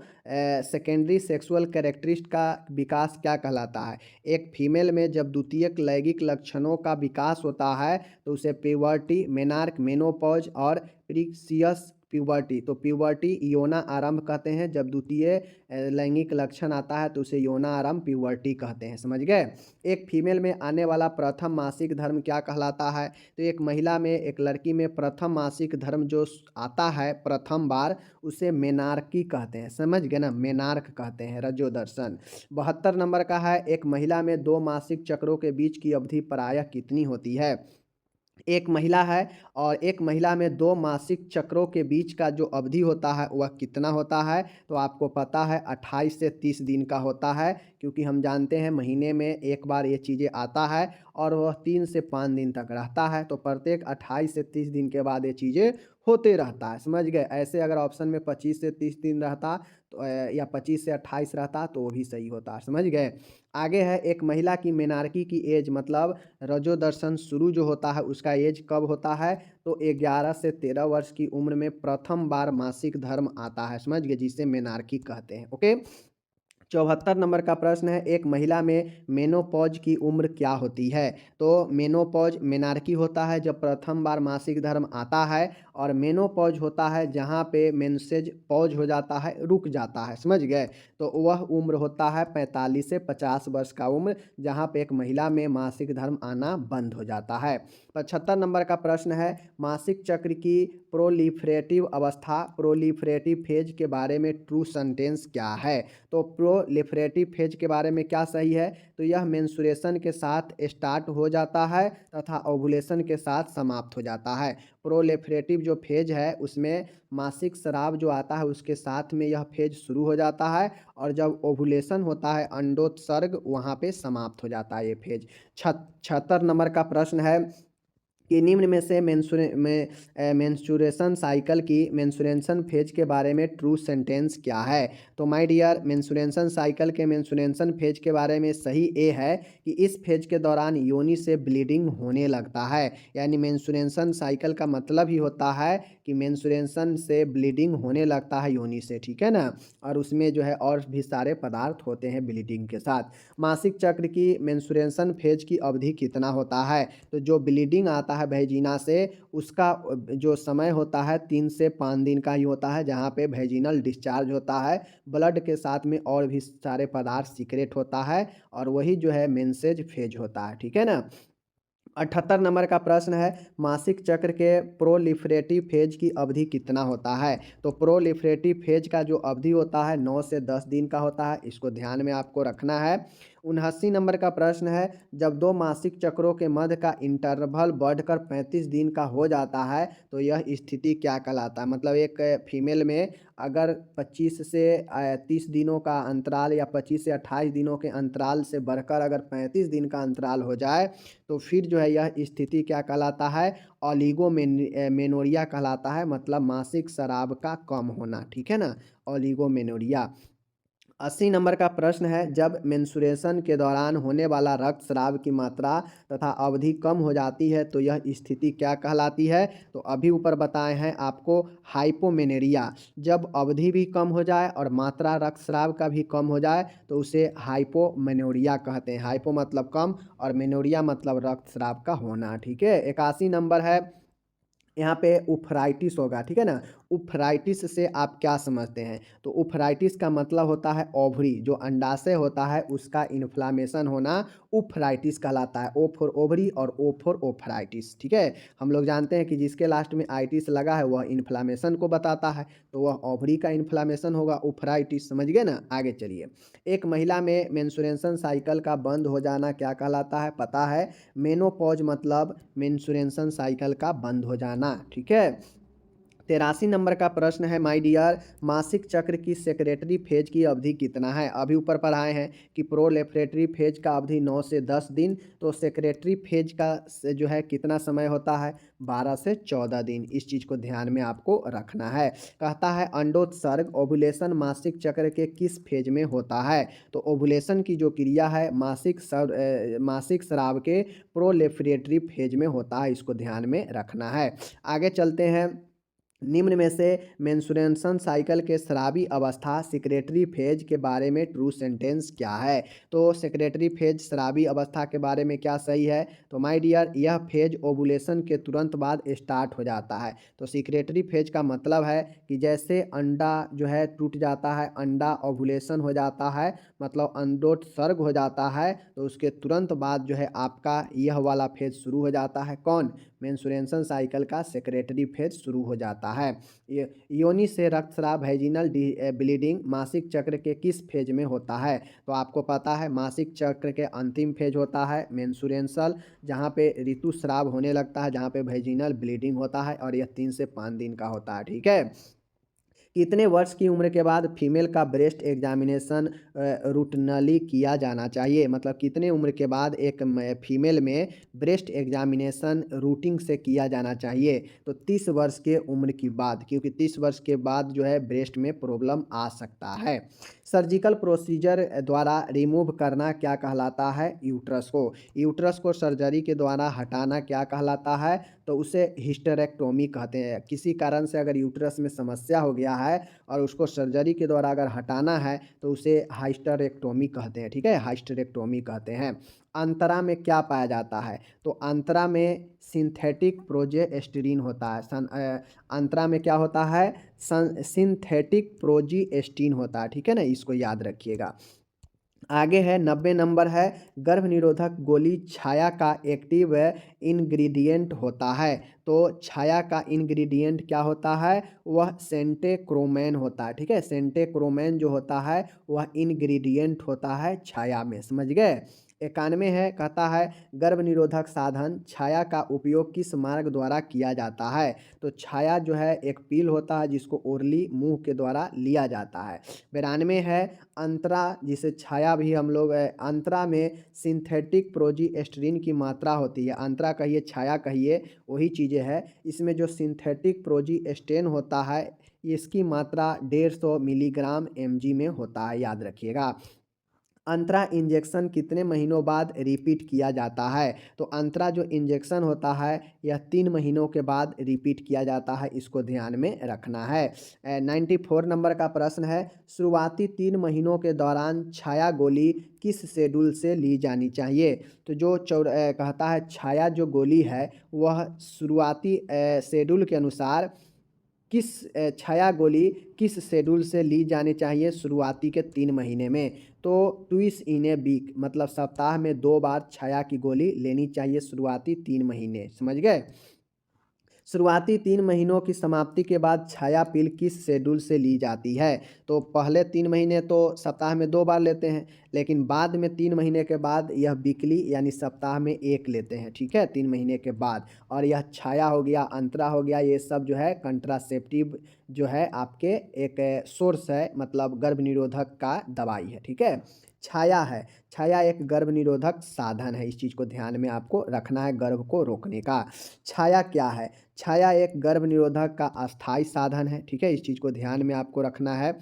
सेकेंडरी सेक्सुअल कैरेक्टरिस्ट का विकास क्या कहलाता है। एक फीमेल में जब द्वितीयक लैंगिक लक्षणों का विकास होता है, तो उसे प्यूबर्टी, मेनार्क, मेनोपॉज और प्रीक्सियस प्यूबर्टी, तो प्यूबर्टी यौना आरंभ कहते हैं। जब द्वितीय लैंगिक लक्षण आता है, तो उसे यौना आरंभ प्यूबर्टी कहते हैं, समझ गए। एक फीमेल में आने वाला प्रथम मासिक धर्म क्या कहलाता है। तो एक महिला में, एक लड़की में प्रथम मासिक धर्म जो आता है प्रथम बार, उसे मेनार्की कहते हैं, समझ गए ना, मेनार्क कहते हैं, रजोदर्शन। 72 नंबर का है, एक महिला में 2 मासिक चक्रों के बीच की अवधि प्रायः कितनी होती है। एक महिला है और एक महिला में 2 मासिक चक्रों के बीच का जो अवधि होता है वह कितना होता है। तो आपको पता है 28 से 30 दिन का होता है, क्योंकि हम जानते हैं महीने में एक बार ये चीज़ें आता है और वह 3 से 5 दिन तक रहता है। तो प्रत्येक 28 से 30 दिन के बाद ये चीज़ें होते रहता है, समझ गए। ऐसे अगर ऑप्शन में 25 से 30 दिन रहता, तो या 25 से 28 रहता, तो वो भी सही होता, समझ गए। आगे है, एक महिला की मेनार्की की एज मतलब रजोदर्शन शुरू जो होता है उसका एज कब होता है। तो 11 से 13 वर्ष की उम्र में प्रथम बार मासिक धर्म आता है, समझ गए, जिसे मेनार्की कहते हैं। ओके, 74 नंबर का प्रश्न है, एक महिला में मेनोपॉज की उम्र क्या होती है। तो मेनोपॉज मेनार्की होता है जब प्रथम बार मासिक धर्म आता है, और मेनोपॉज होता है जहाँ पे मेंसेज पॉज हो जाता है, रुक जाता है, समझ गए। तो वह उम्र होता है 45 से 50 वर्ष का उम्र, जहाँ पे एक महिला में मासिक धर्म आना बंद हो जाता है। 75 नंबर का प्रश्न है, मासिक चक्र की प्रोलिफरेटिव अवस्था, प्रोलिफरेटिव फेज के बारे में ट्रू सेंटेंस क्या है। तो प्रोलिफरेटिव फेज के बारे में क्या सही है। तो यह मेंसुरेशन के साथ स्टार्ट हो जाता है तथा ओवुलेशन के साथ समाप्त हो जाता है। प्रोलिफरेटिव जो फेज है उसमें मासिक स्राव जो आता है उसके साथ में यह फेज शुरू हो जाता है, और जब ओवुलेशन होता है, अंडोत्सर्ग, वहाँ पे समाप्त हो जाता है ये फेज। 76 नंबर का प्रश्न है कि निम्न में से मेंस्ट्रुएशन साइकिल की मेंस्ट्रुएशन फेज के बारे में ट्रू सेंटेंस क्या है। तो माय डियर, मेंस्ट्रुएशन साइकिल के मेंस्ट्रुएशन फेज के बारे में सही ए है कि इस फेज के दौरान योनि से ब्लीडिंग होने लगता है। यानी मेंस्ट्रुएशन साइकिल का मतलब ही होता है कि मेंस्ट्रुएशन से ब्लीडिंग होने लगता है योनि से, ठीक है ना। और उसमें जो है और भी सारे पदार्थ होते हैं ब्लीडिंग के साथ। मासिक चक्र की मेंस्ट्रुएशन फेज की अवधि कितना होता है। तो जो ब्लीडिंग आता है वेजिना से, उसका जो समय होता है 3 से 5 दिन का ही होता है, जहाँ पे वेजिनल डिस्चार्ज होता है, ब्लड के साथ में और भी सारे पदार्थ सीक्रेट होता है, और वही जो है मेंसेज फेज होता है, ठीक है ना। 78 नंबर का प्रश्न है, मासिक चक्र के प्रोलिफरेटिव फेज की अवधि कितना होता है? तो प्रोलिफरेटिव फेज का जो अवधि होता है 9 से 10 दिन का होता है, इसको ध्यान में आपको रखना है। 79 नंबर का प्रश्न है, जब दो मासिक चक्रों के मध्य का इंटरवल बढ़कर 35 दिन का हो जाता है तो यह स्थिति क्या कहलाता है? मतलब एक फीमेल में अगर 25 से 30 दिनों का अंतराल या 25 से 28 दिनों के अंतराल से बढ़कर अगर 35 दिन का अंतराल हो जाए तो फिर जो है यह स्थिति क्या कहलाता है? मेनोरिया कहलाता है, मतलब मासिक स्राव का कम होना, ठीक है ना, ओलिगोमेनोरिया। 80 नंबर का प्रश्न है, जब मेंस्ट्रुएशन के दौरान होने वाला रक्तस्राव की मात्रा तथा अवधि कम हो जाती है तो यह स्थिति क्या कहलाती है? तो अभी ऊपर बताए हैं आपको हाइपोमेनेरिया। जब अवधि भी कम हो जाए और मात्रा रक्तस्राव का भी कम हो जाए तो उसे हाइपोमेनोरिया कहते हैं। हाइपो मतलब कम और मेनोरिया मतलब रक्तस्राव का होना, ठीक है। 81 नंबर है, यहाँ पे उफराइटिस होगा, ठीक है ना। उफराइटिस से आप क्या समझते हैं? तो उफराइटिस का मतलब होता है ओवरी, जो अंडाशय होता है उसका इन्फ्लामेशन होना उफराइटिस कहलाता है। ओ फॉर ओवरी और ओ फॉर ओफराइटिस, ठीक है। हम लोग जानते हैं कि जिसके लास्ट में आइटिस लगा है वह इन्फ्लामेशन को बताता है, तो वह ओवरी का इन्फ्लामेशन होगा, उफराइटिस, समझ गए ना। आगे चलिए, एक महिला में मेंस्ट्रुएशन साइकिल का बंद हो जाना क्या कहलाता है? पता है, मेनोपॉज मतलब मेंस्ट्रुएशन साइकिल का बंद हो जाना, ठीक है। 83 नंबर का प्रश्न है, माय डियर, मासिक चक्र की सेक्रेटरी फेज की अवधि कितना है? अभी ऊपर पढ़ाए हैं कि प्रोलेफरेटरी फेज का अवधि 9 से 10 दिन, तो सेक्रेटरी फेज का जो है कितना समय होता है? 12 से 14 दिन। इस चीज़ को ध्यान में आपको रखना है। कहता है अंडोत्सर्ग ओव्यूलेशन मासिक चक्र के किस फेज में होता है? तो ओव्यूलेशन की जो क्रिया है मासिक स्राव के प्रोलेफरेटरी फेज में होता है, इसको ध्यान में रखना है। आगे चलते हैं, निम्न में से मेंस्ट्रुएशन साइकिल के स्रावी अवस्था सेक्रेटरी फेज के बारे में ट्रू सेंटेंस क्या है? तो सेक्रेटरी फेज स्रावी अवस्था के बारे में क्या सही है? तो माय डियर, यह फेज ओवुलेशन के तुरंत बाद स्टार्ट हो जाता है। तो सेक्रेटरी फेज का मतलब है कि जैसे अंडा जो है टूट जाता है, अंडा ओवुलेशन हो जाता है, मतलब अंडोत्सर्ग हो जाता है, तो उसके तुरंत बाद जो है आपका यह वाला फेज शुरू हो जाता है। कौन? मेंस्ट्रुएशन साइकिल का सेक्रेटरी फेज शुरू हो जाता है। योनि से रक्तस्राव वैजिनल ब्लीडिंग मासिक चक्र के किस फेज में होता है? तो आपको पता है मासिक चक्र के अंतिम फेज होता है मेंस्ट्रुएशन, जहाँ पे ऋतुस्राव होने लगता है, जहाँ पे वैजिनल ब्लीडिंग होता है, और यह 3 से 5 दिन का होता है, ठीक है। कितने वर्ष की उम्र के बाद फीमेल का ब्रेस्ट एग्जामिनेशन रूटीनली किया जाना चाहिए? मतलब कितने उम्र के बाद एक फीमेल में ब्रेस्ट एग्जामिनेशन रूटीन से किया जाना चाहिए? तो 30 वर्ष के उम्र की बाद, क्योंकि 30 वर्ष के बाद जो है ब्रेस्ट में प्रॉब्लम आ सकता है। सर्जिकल प्रोसीजर द्वारा रिमूव करना क्या कहलाता है? यूट्रस को। यूट्रस को सर्जरी के द्वारा हटाना क्या कहलाता है? तो उसे हिस्टेरेक्टोमी कहते हैं। किसी कारण से अगर यूट्रस में समस्या हो गया है और उसको सर्जरी के द्वारा अगर हटाना है तो उसे हिस्टेरेक्टोमी कहते हैं, ठीक है, हिस्टेरेक्टोमी कहते हैं। अंतरा में क्या पाया जाता है? तो अंतरा में सिंथेटिक प्रोजेस्टेरिन होता है। अंतरा में क्या होता है? सिंथेटिक प्रोजेस्टेरिन होता है, ठीक है ना, इसको याद रखिएगा। आगे है 90 नंबर है, गर्भ निरोधक गोली छाया का एक्टिव इंग्रेडिएंट होता है। तो छाया का इंग्रेडिएंट क्या होता है? वह सेंटेक्रोमैन होता है, ठीक है। सेंटेक्रोमैन जो होता है वह इंग्रेडिएंट होता है छाया में, समझ गए। 91 है, कहता है गर्भ निरोधक साधन छाया का उपयोग किस मार्ग द्वारा किया जाता है? तो छाया जो है एक पील होता है जिसको ओरली मुंह के द्वारा लिया जाता है। 92 है, अंतरा जिसे छाया भी हम लोग अंतरा में सिंथेटिक प्रोजेस्टेरिन की मात्रा होती है। अंतरा कहिए छाया कहिए वही चीज़ें हैं। इसमें जो सिंथेटिक प्रोजेस्टेरिन होता है इसकी मात्रा 150 मिलीग्राम mg में होता है, याद रखिएगा। अंतरा इंजेक्शन कितने महीनों बाद रिपीट किया जाता है? तो अंतरा जो इंजेक्शन होता है यह 3 महीनों के बाद रिपीट किया जाता है, इसको ध्यान में रखना है। 94 नंबर का प्रश्न है, शुरुआती 3 महीनों के दौरान छाया गोली किस शेड्यूल से ली जानी चाहिए? तो जो कहता है छाया जो गोली है वह शुरुआती शेड्यूल के अनुसार छाया गोली किस शेड्यूल से ली जानी चाहिए शुरुआती के 3 महीने में? तो ट्विस इन ए वीक मतलब सप्ताह में 2 बार छाया की गोली लेनी चाहिए शुरुआती 3 महीने, समझ गए। शुरुआती 3 महीनों की समाप्ति के बाद छाया पिल किस शेड्यूल से ली जाती है? तो पहले 3 महीने तो सप्ताह में 2 बार लेते हैं, लेकिन बाद में 3 महीने के बाद यह वीकली यानी सप्ताह में 1 लेते हैं, ठीक है, 3 महीने के बाद। और यह छाया हो गया, अंतरा हो गया, ये सब जो है कंट्रासेप्टिव जो है आपके एक सोर्स है, मतलब गर्भ निरोधक का दवाई है, ठीक है। छाया है, छाया एक गर्भ निरोधक साधन है, इस चीज़ को ध्यान में आपको रखना है गर्भ को रोकने का। छाया क्या है? छाया एक गर्भ निरोधक का अस्थायी साधन है, ठीक है, इस चीज़ को ध्यान में आपको रखना है।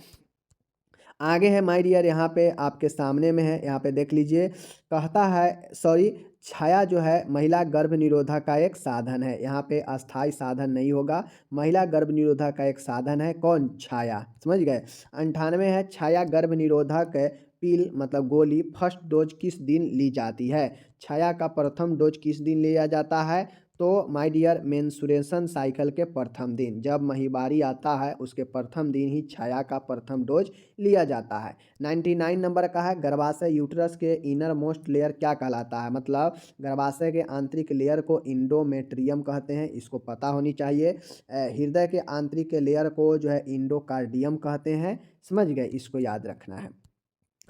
आगे है माय डियर, यहाँ पे आपके सामने में है, यहाँ पे देख लीजिए, कहता है सॉरी, छाया जो है महिला गर्भ निरोधक का एक साधन है, यहाँ पे अस्थायी साधन नहीं होगा, महिला गर्भ निरोधक का एक साधन है, कौन? छाया, समझ गए। 98 है, छाया गर्भ निरोधक पिल मतलब गोली फर्स्ट डोज किस दिन ली जाती है? छाया का प्रथम डोज किस दिन लिया जाता है? तो माय डियर मेंस्ट्रुएशन साइकिल के प्रथम दिन, जब महिवारी आता है उसके प्रथम दिन ही छाया का प्रथम डोज लिया जाता है। 99 नंबर का है, गर्भाशय यूट्रस के इनर मोस्ट लेयर क्या कहलाता है? मतलब गर्भाशय के आंतरिक लेयर को इंडोमेट्रियम कहते हैं, इसको पता होनी चाहिए। हृदय के आंतरिक लेयर को जो है इंडोकार्डियम कहते हैं, समझ गए, इसको याद रखना है।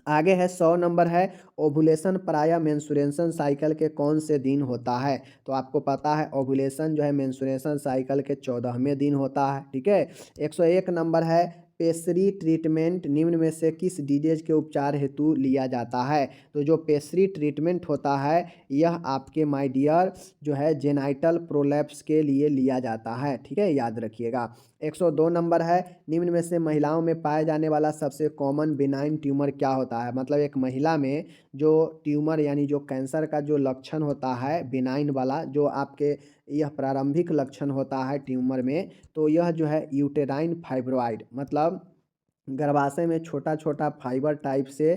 आगे है 100 नंबर है, ओवुलेशन प्रायः मेंस्ट्रुएशन साइकिल के कौन से दिन होता है? तो आपको पता है ओवुलेशन जो है मेंस्ट्रुएशन साइकिल के 14वें दिन होता है, ठीक है। 101 नंबर है, पेस्ट्री ट्रीटमेंट निम्न में से किस डिजीज के उपचार हेतु लिया जाता है? तो जो पेस्ट्री ट्रीटमेंट होता है यह आपके माय डियर जो है जेनाइटल प्रोलैप्स के लिए लिया जाता है, ठीक है, याद रखिएगा। 102 नंबर है, निम्न में से महिलाओं में पाया जाने वाला सबसे कॉमन बिनाइन ट्यूमर क्या होता है? मतलब एक महिला में जो ट्यूमर यानी जो कैंसर का जो लक्षण होता है बिनाइन वाला, जो आपके यह प्रारंभिक लक्षण होता है ट्यूमर में, तो यह जो है यूटेराइन फाइब्रॉइड मतलब गर्भाशय में छोटा छोटा फाइबर टाइप से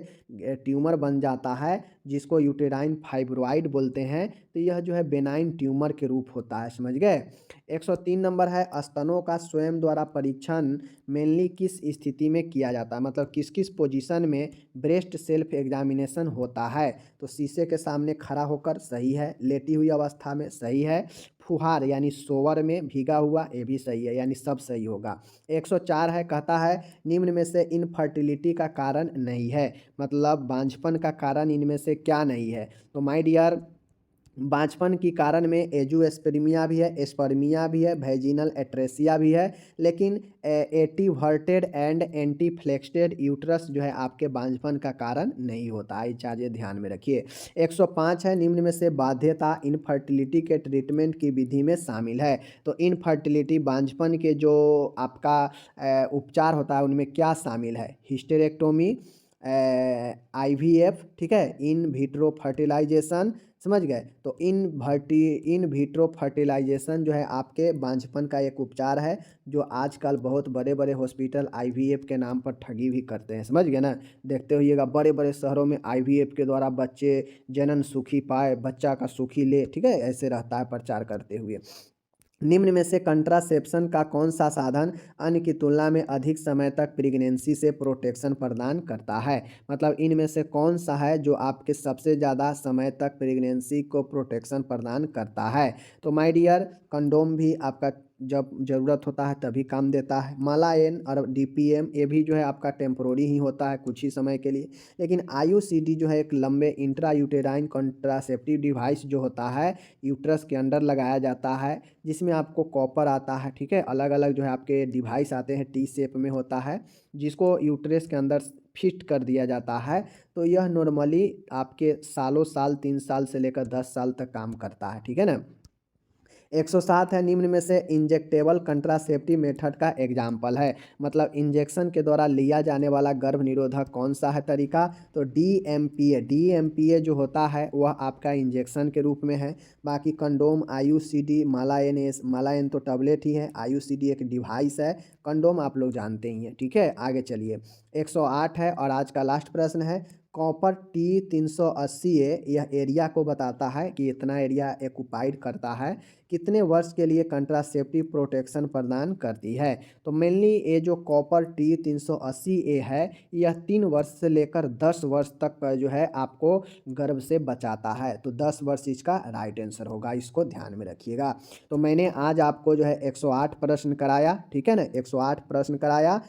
ट्यूमर बन जाता है, जिसको यूटेराइन फाइब्रॉइड बोलते हैं। तो यह जो है बेनाइन ट्यूमर के रूप होता है, समझ गए। 103 नंबर है, स्तनों का स्वयं द्वारा परीक्षण मेनली किस स्थिति में किया जाता है? मतलब किस किस पोजीशन में ब्रेस्ट सेल्फ एग्जामिनेशन होता है? तो शीशे के सामने खड़ा होकर सही है, लेटी हुई अवस्था में सही है, फुहार यानी सोवर में भीगा हुआ, ये भी सही है, यानी सब सही होगा। 104 है, कहता है निम्न में से इनफर्टिलिटी का कारण नहीं है, मतलब बांझपन का कारण इनमें से क्या नहीं है? तो माय डियर बांझपन की कारण में एजुस्पर्मिया भी है, एस्पर्मिया भी है, वैजिनल एट्रेसिया भी है, लेकिन एटीवर्टेड एंड एंटीफ्लेक्सेड यूट्रस जो है आपके बांझपन का कारण नहीं होता है, चाहिए ध्यान में रखिए। 105 है, निम्न में से बाध्यता इनफर्टिलिटी के ट्रीटमेंट की विधि में शामिल है? तो इनफर्टिलिटी बांझपन के जो आपका उपचार होता है उनमें क्या शामिल है? हिस्टेरेक्टोमी, IVF, ठीक है, इन विट्रो फर्टिलाइजेशन, समझ गए। तो इन विट्रो फर्टिलाइजेशन जो है आपके बांझपन का एक उपचार है, जो आजकल बहुत बड़े बड़े हॉस्पिटल IVF के नाम पर ठगी भी करते हैं, समझ गए ना। देखते होइएगा बड़े बड़े शहरों में IVF के द्वारा बच्चे जनन सुखी पाए, बच्चा का सुखी ले, ठीक है, ऐसे रहता है प्रचार करते हुए। निम्न में से कंट्रासेप्शन का कौन सा साधन अन्य की तुलना में अधिक समय तक प्रेगनेंसी से प्रोटेक्शन प्रदान करता है? मतलब इनमें से कौन सा है जो आपके सबसे ज़्यादा समय तक प्रेगनेंसी को प्रोटेक्शन प्रदान करता है? तो माय डियर कंडोम भी आपका जब ज़रूरत होता है तभी काम देता है। मालाएन और DPM ये भी जो है आपका टेम्पोररी ही होता है, कुछ ही समय के लिए। लेकिन IUCD जो है एक लंबे इंट्रा यूटेराइन कंट्रासेप्टिव डिवाइस जो होता है यूट्रस के अंदर लगाया जाता है, जिसमें आपको कॉपर आता है, ठीक है, अलग अलग जो है आपके डिवाइस आते हैं, T शेप में होता है, जिसको यूट्रस के अंदर फिट कर दिया जाता है। तो यह नॉर्मली आपके सालों साल 3 साल से लेकर 10 साल तक काम करता है, ठीक है ना। 107 है, निम्न में से इंजेक्टेबल कंट्रासेप्टिव मेथड का एग्जाम्पल है? मतलब इंजेक्शन के द्वारा लिया जाने वाला गर्भ निरोधक कौन सा है तरीका? तो DMPA जो होता है वह आपका इंजेक्शन के रूप में है। बाकी कंडोम, IUCD, मालाएन तो टैबलेट ही है, IUCD एक डिवाइस है, कंडोम आप लोग जानते ही हैं, ठीक है। आगे चलिए, 108 है और आज का लास्ट प्रश्न है, कॉपर T380A यह एरिया को बताता है कि इतना एरिया एक्युपाइड करता है, कितने वर्ष के लिए कंट्रासेप्टिव प्रोटेक्शन प्रदान करती है। तो मेनली ये जो कॉपर T380A है यह 3 वर्ष से लेकर 10 वर्ष तक जो है आपको गर्भ से बचाता है। तो 10 वर्ष इसका राइट आंसर होगा, इसको ध्यान में रखिएगा। तो मैंने आज आपको जो है 108 प्रश्न कराया, ठीक है ना, 108 प्रश्न कराया।